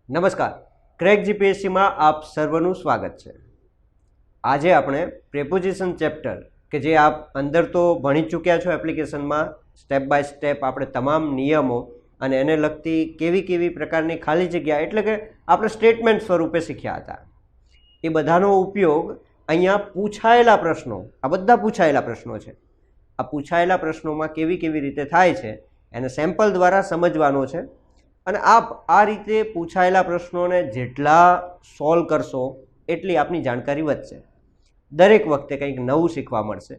નમસ્કાર, ક્રેક જીપીએસસીમાં આપ સર્વનું સ્વાગત છે। આજે આપણે પ્રેપોઝિશન ચેપ્ટર કે જે આપ અંદર તો ભણી ચૂક્યા છો એપ્લિકેશનમાં, સ્ટેપ બાય સ્ટેપ આપણે તમામ નિયમો અને એને લગતી કેવી કેવી પ્રકારની ખાલી જગ્યા એટલે કે આપણે સ્ટેટમેન્ટ સ્વરૂપે શીખ્યા હતા। એ બધાનો ઉપયોગ અહીંયા પૂછાયેલા પ્રશ્નો, આ બધા પૂછાયેલા પ્રશ્નો છે, આ પૂછાયેલા પ્રશ્નોમાં કેવી કેવી રીતે થાય છે એને સેમ્પલ દ્વારા સમજવાનો છે। અને આપ આ રીતે પૂછાયેલા પ્રશ્નોને જેટલા સોલ્વ કરશો એટલી આપની જાણકારી વધશે, દરેક વખતે કંઈક નવું શીખવા મળશે।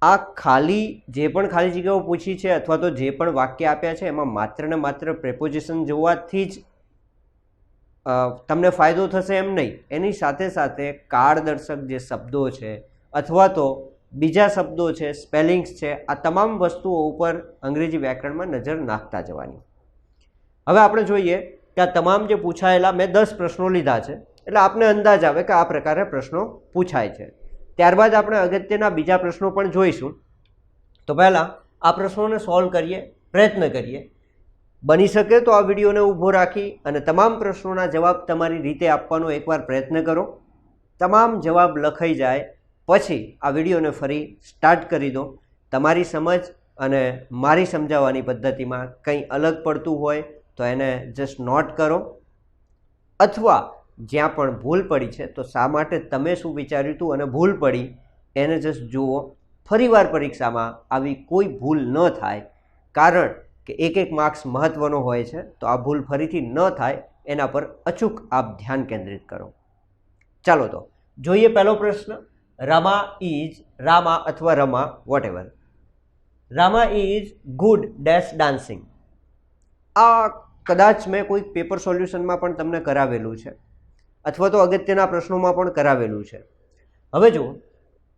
આ ખાલી જે પણ ખાલી જગ્યાઓ પૂછી છે અથવા તો જે પણ વાક્ય આપ્યા છે એમાં માત્ર ને માત્ર પ્રેપોઝિશન જોવાથી જ તમને ફાયદો થશે એમ નહીં, એની સાથે સાથે કાળદર્શક જે શબ્દો છે અથવા તો બીજા શબ્દો છે, સ્પેલિંગ્સ છે, આ તમામ વસ્તુઓ ઉપર અંગ્રેજી વ્યાકરણમાં નજર નાખતા જવાની। હવે આપણે જોઈએ કે આ તમામ જે પૂછાયેલા મેં 10 પ્રશ્નો લીધા છે એટલે આપને અંદાજ આવે કે આ પ્રકારે પ્રશ્નો પૂછાય છે। ત્યારબાદ આપણે અગત્યના બીજા પ્રશ્નો પણ જોઈશું। તો પહેલાં આ પ્રશ્નોને સોલ્વ કરીએ, પ્રયત્ન કરીએ। બની શકે તો આ વિડીયોને ઊભો રાખી અને તમામ પ્રશ્નોના જવાબ તમારી રીતે આપવાનો એકવાર પ્રયત્ન કરો। તમામ જવાબ લખાઈ જાય પછી આ વિડીયોને ફરી સ્ટાર્ટ કરી દો। તમારી સમજ અને મારી સમજાવવાની પદ્ધતિમાં કંઈ અલગ પડતું હોય તો એને જસ્ટ નોટ કરો, અથવા જ્યાં પણ ભૂલ પડી છે તો શા માટે તમે શું વિચાર્યું હતું અને ભૂલ પડી એને જસ્ટ જુઓ। ફરીવાર પરીક્ષામાં આવી કોઈ ભૂલ ન થાય, કારણ કે એક માર્ક્સ મહત્ત્વનો હોય છે, તો આ ભૂલ ફરીથી ન થાય એના પર અચૂક આપ ધ્યાન કેન્દ્રિત કરો। ચાલો તો જોઈએ પહેલો પ્રશ્ન। રામા ઇઝ, રામા અથવા Rama whatever, Rama is good dash dancing. આ કદાચ મેં કોઈ પેપર સોલ્યુશનમાં પણ તમને કરાવેલું છે અથવા તો અગત્યના પ્રશ્નોમાં પણ કરાવેલું છે। હવે જુઓ,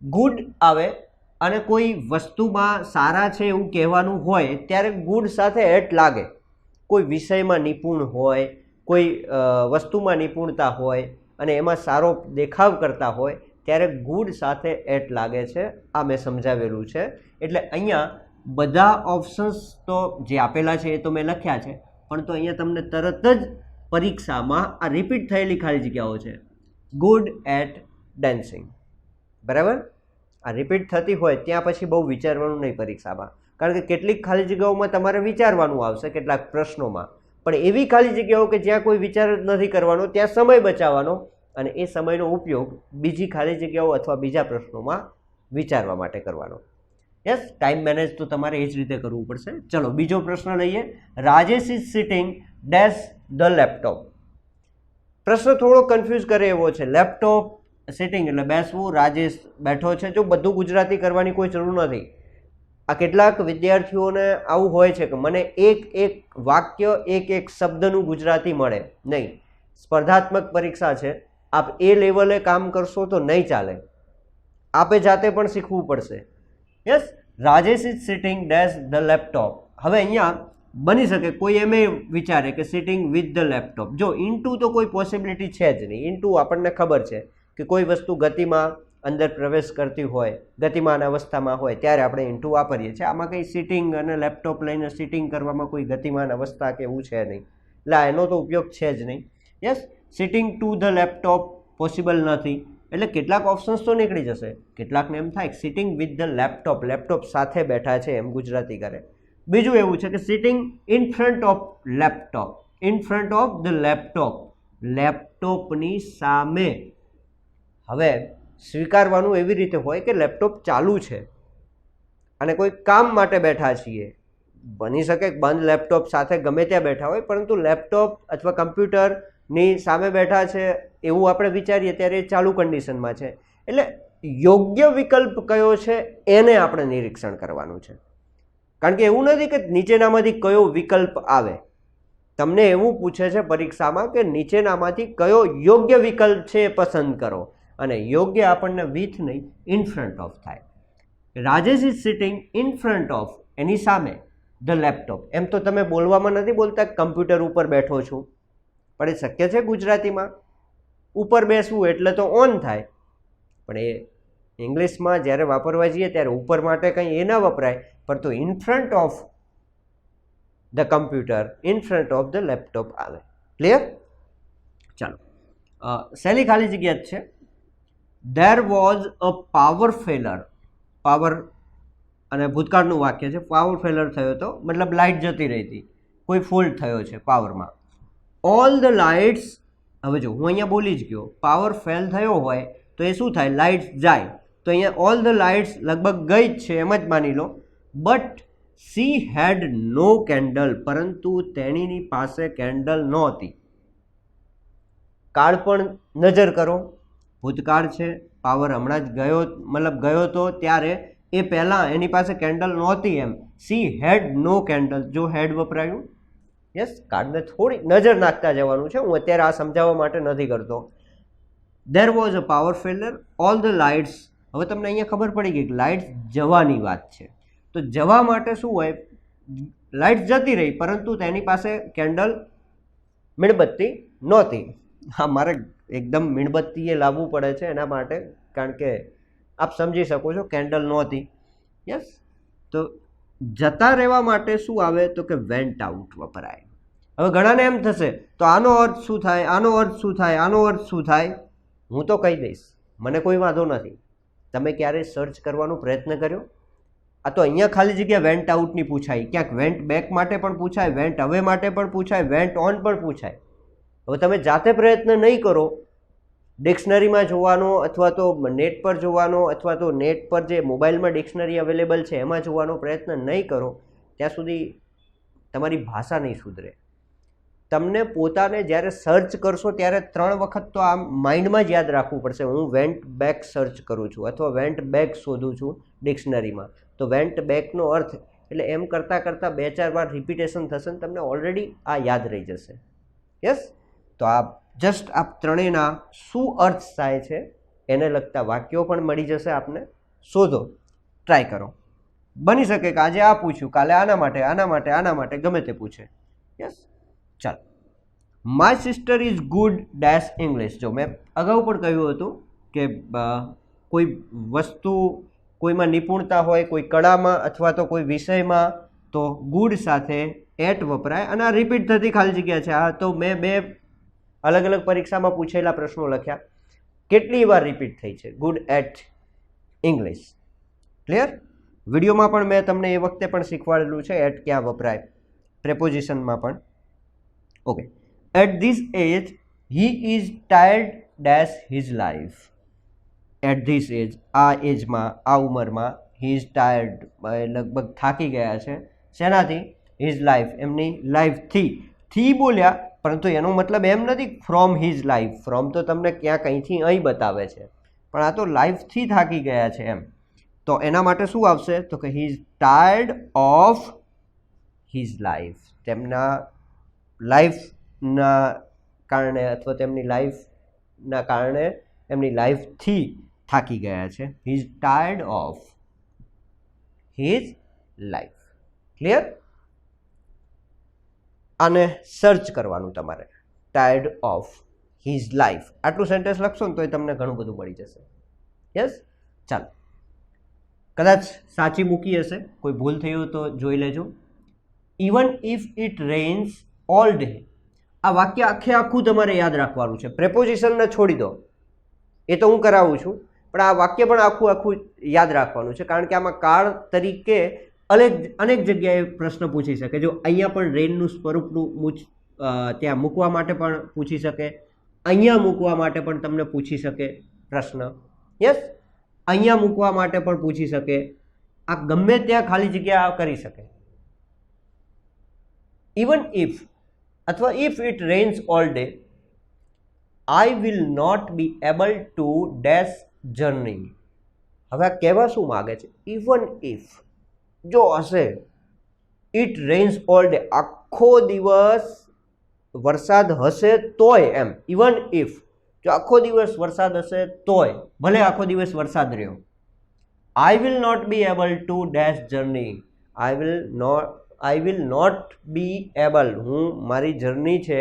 ગુડ આવે અને કોઈ વસ્તુમાં સારા છે એવું કહેવાનું હોય ત્યારે ગુડ સાથે એટ લાગે। કોઈ વિષયમાં નિપુણ હોય, કોઈ વસ્તુમાં નિપુણતા હોય અને એમાં સારો દેખાવ કરતા હોય ત્યારે ગુડ સાથે એટ લાગે છે, આ મેં સમજાવેલું છે। એટલે અહીંયા બધા ઓપ્શન્સ તો જે આપેલા છે એ તો મેં લખ્યા છે, પણ તો અહીંયા તમને તરત જ પરીક્ષામાં આ રિપીટ થયેલી ખાલી જગ્યાઓ છે, ગુડ એટ ડાન્સિંગ, બરાબર। આ રિપીટ થતી હોય ત્યાં પછી બહુ વિચારવાનું નહીં પરીક્ષામાં, કારણ કે કેટલીક ખાલી જગ્યાઓમાં તમારે વિચારવાનું આવશે કેટલાક પ્રશ્નોમાં, પણ એવી ખાલી જગ્યાઓ કે જ્યાં કોઈ વિચાર જ નથી કરવાનો, ત્યાં સમય બચાવવાનો અને એ સમયનો ઉપયોગ બીજી ખાલી જગ્યાઓ અથવા બીજા પ્રશ્નોમાં વિચારવા માટે કરવાનો। યસ, ટાઈમ મેનેજ તો તમારે એ જ રીતે કરવું પડશે। ચલો બીજો પ્રશ્ન લઈએ। Rajesh is sitting dash the laptop. પ્રશ્ન થોડો કન્ફ્યુઝ કરે એવો છે। લેપટોપ, સિટિંગ એટલે બેસવું, રાજેશ બેઠો છે। જો બધું ગુજરાતી કરવાની કોઈ જરૂર નથી। આ કેટલાક વિદ્યાર્થીઓને આવું હોય છે કે મને એક વાક્ય, એક શબ્દનું ગુજરાતી મળે નહીં। સ્પર્ધાત્મક પરીક્ષા છે, આપ એ લેવલે કામ કરશો તો નહીં ચાલે, આપે જાતે પણ શીખવું પડશે। Yes, Rajesh is sitting dash the laptop. હવે અહીંયા બની શકે કોઈ એમ વિચારે કે સિટિંગ વિથ ધ લેપટોપ। જો ઇન્ટુ તો કોઈ પોસિબિલિટી છે જ નહીં। ઇન્ટુ આપણને ખબર છે કે કોઈ વસ્તુ ગતિમાં અંદર પ્રવેશ કરતી હોય, ગતિમાન અવસ્થામાં હોય ત્યારે આપણે ઇન્ટુ વાપરીએ છીએ। આમાં કંઈ સિટિંગ અને લેપટોપ લઈને સિટિંગ કરવામાં કોઈ ગતિમાન અવસ્થા કે એવું છે નહીં, એટલે એનો તો ઉપયોગ છે જ નહીં। Yes, sitting to the laptop possible નથી, એટલે કેટલાક ઓપ્શન્સ તો નીકળી જશે। કેટલાકને એમ થાય sitting with the laptop, laptop સાથે બેઠા છે એમ ગુજરાતી કરે। બીજું એવું છે કે sitting in front of laptop, in front of the laptop, લેપટોપની સામે। હવે સ્વીકારવાનું એવી રીતે હોય કે લેપટોપ ચાલુ છે અને કોઈ કામ માટે બેઠા છીએ, બની શકે બંધ લેપટોપ સાથે ગમે ત્યાં બેઠા હોય, પરંતુ લેપટોપ અથવા કમ્પ્યુટરની સામે બેઠા છે એવું આપણે વિચારીએ ત્યારે એ ચાલુ કન્ડિશનમાં છે। એટલે યોગ્ય વિકલ્પ કયો છે એને આપણે નિરીક્ષણ કરવાનું છે, કારણ કે એવું નથી કે નીચેનામાંથી કયો વિકલ્પ આવે। તમને એવું પૂછે છે પરીક્ષામાં કે નીચેનામાંથી કયો યોગ્ય વિકલ્પ છે એ પસંદ કરો, અને યોગ્ય આપણને વિથ નહીં ઇન ફ્રન્ટ ઓફ થાય। Rajesh is sitting in front of, એની સામે ધ લેપટોપ। એમ તો તમે બોલવામાં નથી બોલતા કમ્પ્યુટર ઉપર બેઠો છું, પણ એ શક્ય છે ગુજરાતીમાં ઉપર બેસવું એટલે તો ઓન થાય, પણ એ ઇંગ્લિશમાં જ્યારે વાપરવા જઈએ ત્યારે ઉપર માટે કંઈ એ ન વપરાય, પરંતુ in front of the computer, in front of the laptop આવે। ક્લિયર? ચાલો સહેલી ખાલી જગ્યા જ છે. There was a power failure. Power અને ભૂતકાળનું વાક્ય છે. પાવર ફેલર થયો હતો મતલબ લાઇટ જતી રહી હતી, કોઈ ફોલ્ટ થયો છે પાવરમાં. ઓલ ધ લાઇટ્સ, હવે જો હું અહીંયા બોલી જ ગયો, પાવર ફેલ થયો હોય તો એ શું થાય, લાઇટ્સ જાય. તો અહીંયા ઓલ ધ લાઇટ્સ લગભગ ગઈ જ છે એમ જ માની લો. But she had no candle, પરંતુ તેણીની પાસે કેન્ડલ નહોતી. કાળ પણ નજર કરો, ભૂતકાળ છે, પાવર હમણાં જ ગયો મતલબ ગયો તો ત્યારે એ પહેલાં એની પાસે કેન્ડલ નહોતી એમ. સી હેડ નો કેન્ડલ, જો હેડ વપરાયું. યસ, કાર્ડને થોડી નજર નાખતા જવાનું છે, હું અત્યારે આ સમજાવવા માટે નથી કરતો. There was a power failure, all the lights. હવે તમને અહીંયા ખબર પડી ગઈ કે લાઇટ્સ જવાની વાત છે. તો જવા માટે શું હોય, લાઇટ્સ જતી રહી પરંતુ તેની પાસે કેન્ડલ મીણબત્તી નહોતી. હા, મારે એકદમ મીણબત્તી એ લાવવું પડે છે એના માટે, કારણ કે આપ સમજી શકો છો કેન્ડલ નહોતી. યસ, તો જતા રહેવા માટે શું આવે તો કે વેન્ટ આઉટ વપરાય. હવે ઘણાને એમ થશે તો આનો અર્થ શું થાય, આનો અર્થ શું થાય, આનો અર્થ શું થાય. હું તો કહી દઈશ, મને કોઈ વાંધો નથી. તમે ક્યારેય સર્ચ કરવાનો પ્રયત્ન કર્યો? આ તો અહીંયા ખાલી જગ્યા વેન્ટ આઉટની પૂછાય, ક્યાંક વેન્ટ બેક માટે પણ પૂછાય, વેન્ટ અવે માટે પણ પૂછાય, વેન્ટ ઓન પણ પૂછાય. હવે તમે જાતે પ્રયત્ન નહીં કરો, ડિક્શનરીમાં જોવાનો અથવા તો નેટ પર જોવાનો અથવા તો નેટ પર જે મોબાઈલમાં ડિક્શનરી અવેલેબલ છે એમાં જોવાનો પ્રયત્ન નહીં કરો ત્યાં સુધી તમારી ભાષા નહીં સુધરે. તમને પોતાને જ્યારે સર્ચ કરશો ત્યારે 3 વખત તો આ માઇન્ડમાં જ યાદ રાખવું પડશે. હું વેન્ટ બેક સર્ચ કરું છું અથવા વેન્ટ બેક શોધું છું ડિક્શનરીમાં, તો વેન્ટ બેકનો અર્થ એટલે એમ કરતાં કરતાં 2-4 વાર રિપીટેશન થશે ને તમને ઓલરેડી આ યાદ રહી જશે. યસ, તો આ જસ્ટ આપ ત્રણેયના શું અર્થ થાય છે એને લગતા વાક્યો પણ મળી જશે આપને. શોધો, ટ્રાય કરો. બની શકે કે આજે આ પૂછ્યું, કાલે આના માટે, આના માટે, આના માટે, ગમે તે પૂછે. યસ, ચાલો. My sister is good dash English. જો મેં અગાઉ પણ કહ્યું હતું કે કોઈ વસ્તુ કોઈમાં નિપુણતા હોય, કોઈ કળામાં અથવા તો કોઈ વિષયમાં, તો ગુડ સાથે એટ વપરાય. અને આ રિપીટ થતી ખાલી જગ્યા છે. આ તો મેં 2 અલગ અલગ પરીક્ષામાં પૂછેલા પ્રશ્નો લખ્યા. કેટલી વાર રિપીટ થઈ છે ગુડ એટ ઇંગ્લિશ? ક્લિયર? વિડીયોમાં પણ મેં તમને એ વખતે પણ શીખવાડેલું છે એટ ક્યાં વપરાય, પ્રેપોઝિશનમાં પણ. Okay. At this age he is tired dash his life. At this age, આ એજમાં, આ ઉંમરમાં, હી ઇઝ ટાયર્ડ, લગભગ થાકી ગયા છે. શેનાથી? હિઝ લાઈફ, એમની લાઈફથી. થી બોલ્યા પરંતુ એનો મતલબ એમ નથી ફ્રોમ હિઝ લાઈફ. ફ્રોમ તો તમને ક્યાંક અહીંથી અહીં બતાવે છે, પણ આ તો લાઈફથી થાકી ગયા છે એમ. તો એના માટે શું આવશે તો કે હી is tired of his life. તેમના લાઈફના કારણે અથવા તેમની લાઈફના કારણે એમની લાઈફથી થાકી ગયા છે. હી is tired of his life. Clear? આને સર્ચ કરવાનું તમારે, ટાયર્ડ ઓફ હિઝ લાઈફ. આટલું સેન્ટેન્સ લખશો ને તો એ તમને ઘણું બધું મળી જશે. યસ, ચાલો. કદાચ સાચી મૂકી હશે, કોઈ ભૂલ થઈ હોય તો જોઈ લેજો. Even if it rains all day. આ વાક્ય આખે આખું તમારે યાદ રાખવાનું છે. પ્રેપોઝિશનને છોડી દો, એ તો હું કરાવું છું, પણ આ વાક્ય પણ આખું આખું યાદ રાખવાનું છે. કારણ કે આમાં કાળ તરીકે અનેક જગ્યાએ પ્રશ્ન પૂછી શકે. જો અહીંયા પણ રેનનું સ્વરૂપનું ત્યાં મૂકવા માટે પણ પૂછી શકે, અહીંયા મૂકવા માટે પણ તમને પૂછી શકે પ્રશ્ન. યસ, અહીંયા મૂકવા માટે પણ પૂછી શકે. આ ગમે ત્યાં ખાલી જગ્યા કરી શકે. ઇવન ઇફ અથવા if it rains all day I will not be able to dash journey. હવે આ કહેવા શું માગે છે? ઇવન ઇફ, જો હશે, ઇટ રેન્સ ઓલ ડે, આખો દિવસ વરસાદ હશે તોય એમ. ઇવન ઇફ, જો આખો દિવસ વરસાદ હશે તોય, ભલે આખો દિવસ વરસાદ રહ્યો. I will not be able to dash journey. I will not be able, હું મારી જર્ની છે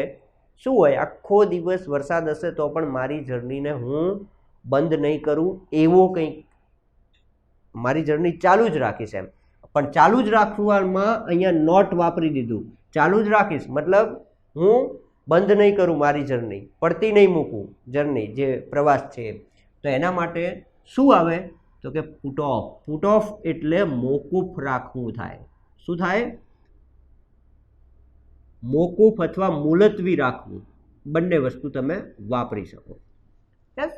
શું હોય, આખો દિવસ વરસાદ હશે તો પણ મારી જર્નીને હું બંધ નહીં કરું, એવો કંઈક મારી જર્ની ચાલુ જ રાખીશ એમ. પણ ચાલુ જ રાખવામાં અહીંયા નોટ વાપરી દીધું. ચાલુ જ રાખીશ મતલબ હું બંધ નહીં કરું મારી જર્ની, પડતી નહીં મૂકું જર્ની, જે પ્રવાસ છે. તો એના માટે શું આવે તો કે પુટ ઓફ. પુટ ઓફ એટલે મોકૂફ રાખવું થાય. શું થાય? મોકૂફ અથવા મુલતવી રાખવું. બંને વસ્તુ તમે વાપરી શકો. યસ.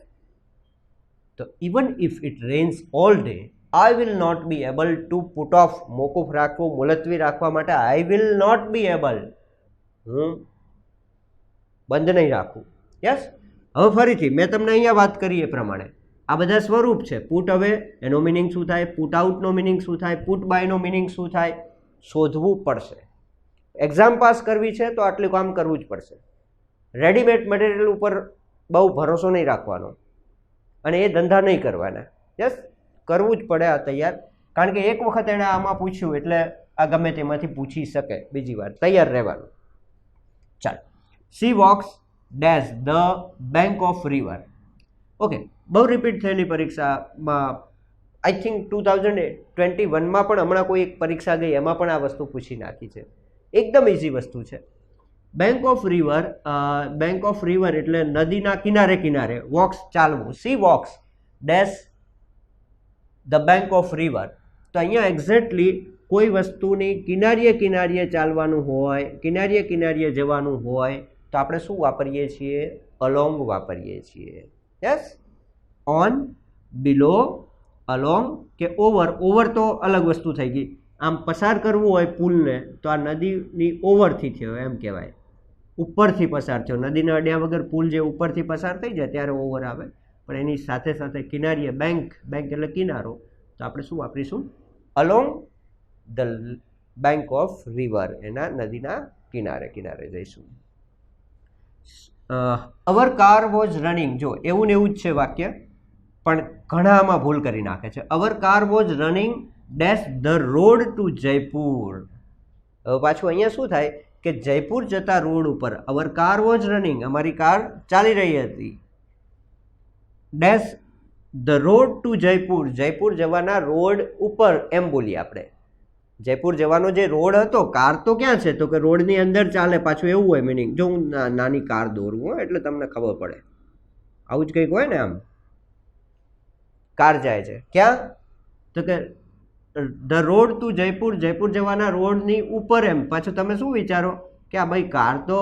તો even if it rains all day I will not be able to put off. મોકૂફ રાખવું, મુલતવી રાખવા માટે I will not be able, હું બંધ નહીં રાખું. યસ. હવે ફરીથી મેં તમને અહીંયા વાત કરી એ પ્રમાણે આ બધા સ્વરૂપ છે. પુટ અવે એનો મિનિંગ શું થાય, પુટ આઉટનો મિનિંગ શું થાય, પુટ બાયનો મિનિંગ શું થાય, શોધવું પડશે. એક્ઝામ પાસ કરવી છે તો આટલું કામ કરવું જ પડશે. રેડીમેડ મટીરિયલ ઉપર બહુ ભરોસો નહીં રાખવાનો અને એ ધંધા નહીં કરવાના. યસ, કરવું જ પડે આ તૈયાર, કારણ કે એક વખત એણે આમાં પૂછ્યું એટલે આ ગમે તેમાંથી પૂછી શકે. બીજી વાર તૈયાર રહેવાનું. ચાલ. C walks dash the bank of river. Okay, બહુ રિપીટ થયેલી પરીક્ષામાં, આઈ થિંક 2021માં પણ હમણાં કોઈ એક પરીક્ષા ગઈ એમાં પણ આ વસ્તુ પૂછી નાખી છે. એકદમ ઇઝી વસ્તુ છે. Bank of river, bank of river એટલે નદીના કિનારે કિનારે. વોક્સ ચાલવું. C walks dash the bank of river. તો અહીંયા એક્ઝેક્ટલી કોઈ વસ્તુની કિનારીએ કિનારીએ ચાલવાનું હોય, કિનારીએ કિનારીએ જવાનું હોય તો આપણે શું વાપરીએ છીએ? અલોંગ વાપરીએ છીએ. યસ. ઓન, બિલો, અલોંગ કે ઓવર. ઓવર તો અલગ વસ્તુ થઈ ગઈ. આમ પસાર કરવું હોય પુલને તો આ નદીની ઓવરથી થયો એમ કહેવાય, ઉપરથી પસાર થયો. નદીને અડ્યા વગર પુલ જે ઉપરથી પસાર થઈ જાય ત્યારે ઓવર આવે, પણ એની સાથે સાથે કિનારીએ બેંક, બેંક એટલે કિનારો, તો આપણે શું વાપરીશું? Along the bank of river, એના નદીના કિનારે કિનારે જઈશું. અવર કાર વોઝ રનિંગ. જો એવું ને એવું જ છે વાક્ય, પણ ઘણા આમાં ભૂલ કરી નાખે છે. Our car was running dash the road to Jaipur. હવે પાછું અહીંયા શું થાય કે જયપુર જતા રોડ ઉપર અવર કાર વોઝ રનિંગ, અમારી કાર ચાલી રહી હતી. Dash the road to Jaipur, Jaipur જવાના રોડ ઉપર એમ બોલીએ આપણે. જયપુર જવાનો જે રોડ હતો, કાર તો ક્યાં છે? તો કે રોડની અંદર ચાલે. પાછું એવું હોય મિનિંગ. જો હું નાની કાર દોરું હોય એટલે તમને ખબર પડે. આવું જ કંઈક હોય ને, આમ કાર જાય છે ક્યાં? તો કે the road to Jaipur, Jaipur જવાના રોડની ઉપર એમ. પાછું તમે શું વિચારો કે આ ભાઈ કાર તો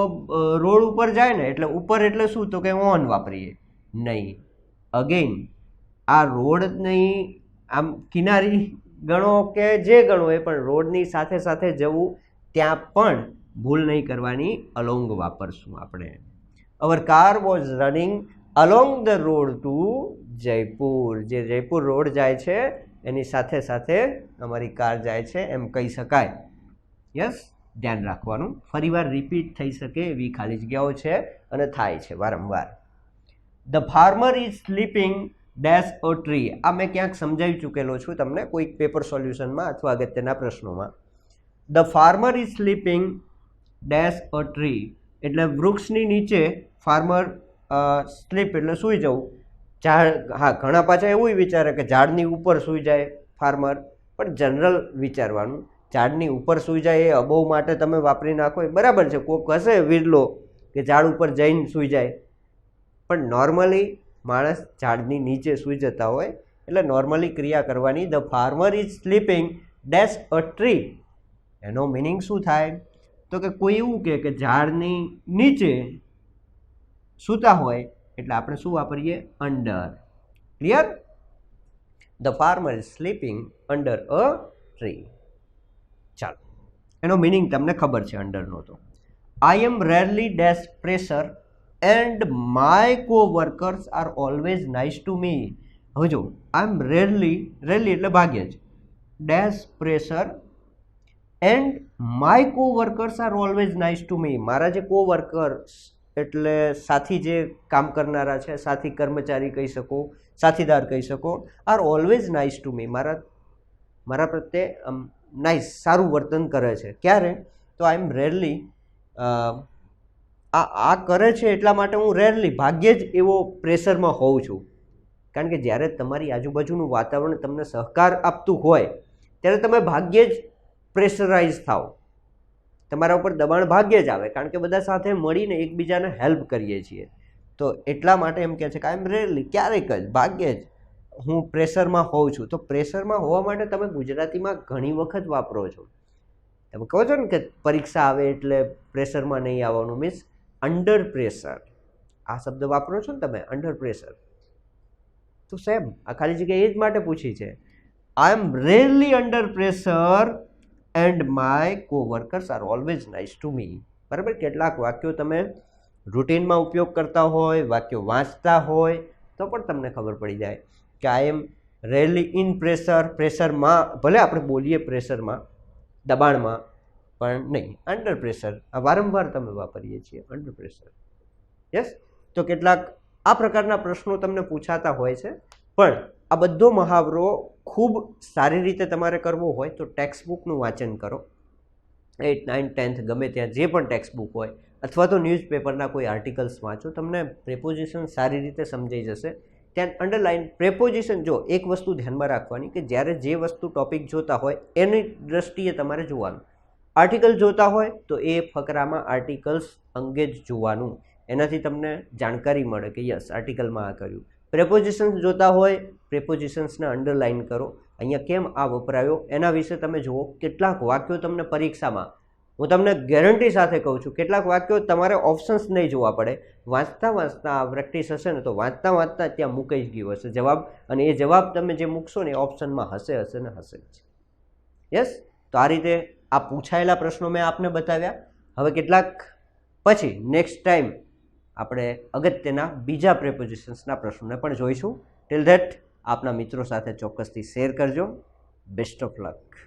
રોડ ઉપર જાય ને, એટલે ઉપર એટલે શું? તો કે ઓન વાપરીએ. નહીં. અગેન આ રોડની આમ કિનારી ગણો કે જે ગણો એ પણ રોડની સાથે સાથે જવું, ત્યાં પણ ભૂલ નહીં કરવાની, અલોંગ વાપરશું આપણે. Our car was running along the road to Jaipur. જે જયપુર રોડ જાય છે એની સાથે સાથે અમારી કાર જાય છે એમ કહી શકાય. યસ, ધ્યાન રાખવાનું. ફરીવાર રિપીટ થઈ શકે એવી ખાલી જગ્યાઓ છે અને થાય છે વારંવાર. The farmer is sleeping dash a tree. આ મેં ક્યાંક સમજાવી ચૂકેલો છું તમને કોઈક પેપર સોલ્યુશનમાં અથવા અગત્યના પ્રશ્નોમાં. The farmer is sleeping dash a tree એટલે વૃક્ષની નીચે. ફાર્મર સ્લીપ એટલે સૂઈ જવું. ઝાડ, હા, ઘણા પાછા એવું વિચારે કે ઝાડની ઉપર સૂઈ જાય ફાર્મર, પણ જનરલ વિચારવાનું. ઝાડની ઉપર સૂઈ જાય એ અબોવ માટે તમે વાપરી નાખો એ બરાબર છે. કોઈક હશે વિરલો કે ઝાડ ઉપર જઈને સૂઈ જાય, પણ નોર્મલી માણસ ઝાડની નીચે સૂઈ જતા હોય એટલે નોર્મલી ક્રિયા કરવાની. The farmer is sleeping dash a tree. એનો મિનિંગ શું થાય? તો કે કોઈ એવું કે ઝાડની નીચે સૂતા હોય એટલે આપણે શું વાપરીએ? Under. Clear? The farmer is sleeping under a tree. ચાલો, એનો મિનિંગ તમને ખબર છે અંડરનો. તો I am rarely dash pressure and my coworkers are always nice to me. હવે જો આઈ એમ રેરલી, રેરલી એટલે ભાગ્યે જ, dash pressure and my coworkers are always nice to me. મારા જે કો વર્કર્સ એટલે સાથી જે કામ કરનારા છે, સાથી કર્મચારી કહી શકો, સાથીદાર કહી શકો, R always nice to me. મારા પ્રત્યે નાઇસ, સારું વર્તન કરે છે. ક્યારે? તો આઈ એમ રેરલી, આ કરે છે એટલા માટે હું રેરલી, ભાગ્યે જ એવો પ્રેશરમાં હોઉં છું. કારણ કે જ્યારે તમારી આજુબાજુનું વાતાવરણ તમને સહકાર આપતું હોય ત્યારે તમે ભાગ્યે જ પ્રેશરાઇઝ થાવ. તમારા ઉપર દબાણ ભાગ્યે જ આવે, કારણ કે બધા સાથે મળીને એકબીજાને હેલ્પ કરીએ છીએ. તો એટલા માટે એમ કહે છે કે આઈ એમ રેરલી, ક્યારેક જ, ભાગ્યે જ હું પ્રેશરમાં હોઉં છું. તો પ્રેશરમાં હોવા માટે તમે ગુજરાતીમાં ઘણી વખત વાપરો છો. તમે કહો છો ને કે પરીક્ષા આવે એટલે પ્રેશરમાં નહીં આવવાનું, મીન્સ અંડર પ્રેશર, આ શબ્દ વાપરો છો ને તમે, અંડર પ્રેશર. તો સેમ આ ખાલી જગ્યા એ જ માટે પૂછી છે. I am rarely under pressure and my coworkers are always nice to me. બરાબર, કેટલાક વાક્યો તમે રૂટીનમાં ઉપયોગ કરતા હોય, વાક્યો વાંચતા હોય તો પણ તમને ખબર પડી જાય કે આઈ એમ રેરલી ઇન પ્રેશર. પ્રેશરમાં ભલે આપણે બોલીએ પ્રેશરમાં, દબાણમાં, પણ નહીં, અંડર પ્રેશર. આ વારંવાર તમે વાપરીએ છીએ, અંડર પ્રેશર. યસ. તો કેટલાક આ પ્રકારના પ્રશ્નો તમને પૂછાતા હોય છે. પણ આ બધો મહાવરો ખૂબ સારી રીતે તમારે કરવો હોય તો ટેક્સ્ટ બુકનું વાંચન કરો. 8th, 9th, 10th ગમે ત્યાં જે પણ ટેક્સ્ટ બુક હોય, અથવા તો ન્યૂઝપેપરના કોઈ આર્ટિકલ્સ વાંચો, તમને પ્રેપોઝિશન સારી રીતે સમજાઈ જશે. ત્યાં અંડરલાઇન પ્રેપોઝિશન, જો એક વસ્તુ ધ્યાનમાં રાખવાની કે જ્યારે જે વસ્તુ ટોપિક જોતા હોય એની દ્રષ્ટિએ તમારે જોવાનું. આર્ટિકલ જોતા હોય તો એ ફકરામાં આર્ટિકલ્સ અંગે જ જોવાનું, એનાથી તમને જાણકારી મળે કે યસ આર્ટિકલમાં આ કર્યું. પ્રેપોઝિશન્સ જોતા હોય, પ્રેપોઝિશન્સને અંડરલાઇન કરો, અહીંયા કેમ આ વપરાયો એના વિશે તમે જુઓ. કેટલાક વાક્યો તમને પરીક્ષામાં, હું તમને ગેરંટી સાથે કહું છું, કેટલાક વાક્યો તમારે ઓપ્શન્સ નહીં જોવા પડે. વાંચતા વાંચતા પ્રેક્ટિસ હશે ને તો વાંચતા વાંચતા ત્યાં મૂકાઈ જ ગયું હશે જવાબ, અને એ જવાબ તમે જે મૂકશો ને એ ઓપ્શનમાં હશે ને હશે જ. યસ. તો આ રીતે આ પૂછાયેલા પ્રશ્નો મેં આપને બતાવ્યા. હવે કેટલાક પછી નેક્સ્ટ ટાઈમ આપણે અગત્યના બીજા પ્રેપોઝિશન્સના પ્રશ્નોને પણ જોઈશું. ટિલ ધેટ આપના મિત્રો સાથે ચોક્કસથી શેર કરજો. Best of luck.